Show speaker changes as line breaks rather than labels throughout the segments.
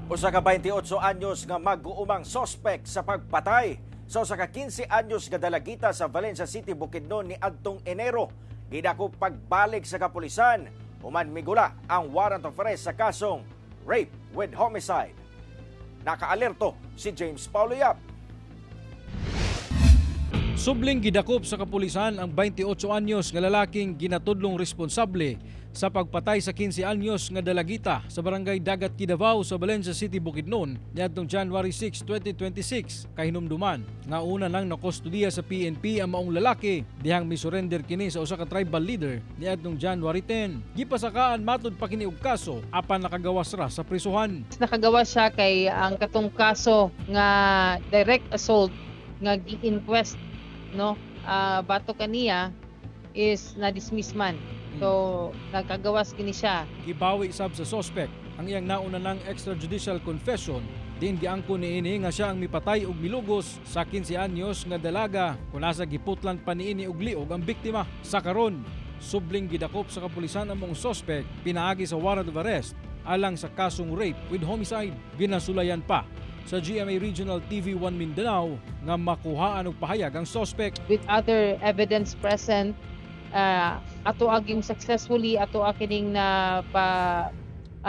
Usa ka 28 anyos nga mag-uumang sospek sa pagpatay sa usa ka 15 anyos nga dalagita sa Valencia City, Bukidnon ni adtong Enero. Gidako pagbalik sa kapulisan human migula ang warrant of arrest sa kasong rape with homicide. Nakaalerto si James Paulo Yap.
Subling gidakop sa kapulisan ang 28 anyos nga lalaking ginatudlong responsable sa pagpatay sa 15 anyos nga dalagita sa barangay Dagat Kidavao sa Valencia City, Bukidnon niadtong January 6, 2026 kahinumduman. Nga una nang nakustudiya sa PNP ang maong lalaki dihang misurrender kini sa usa ka tribal leader niadtong January 10. Gipasakaan matud pa kini og kaso apan nakagawas ra sa prisuhan.
Nakagawa siya kay ang katong kaso nga direct assault nga gi-inquest bato kaniya is na-dismiss man. So, nagkagawas kini siya.
Gibawi sab sa suspect ang iyang nauna ng extrajudicial confession. Din giangko niini nga siya ang mipatay og milugos sa 15 anyos nga dalaga kung nasa giputlan pa niini og liog ang biktima. Sa karon, subling gidakop sa kapulisan ang mong suspect pinaagi sa warrant of arrest alang sa kasong rape with homicide. Ginasulayan pa sa GMA Regional TV1 Mindanao nga makuhaan og pahayag ang suspect.
With other evidence present, ato aging successfully ato akining na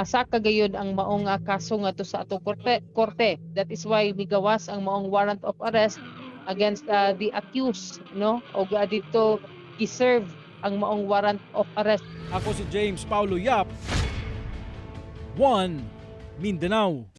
sa kagayod ang maong kaso nga to sa ato korte. That is why migawas ang maong warrant of arrest against the accused, o dito giserve ang maong warrant of arrest.
Ako si James Paulo Yap, 1 Mindanao.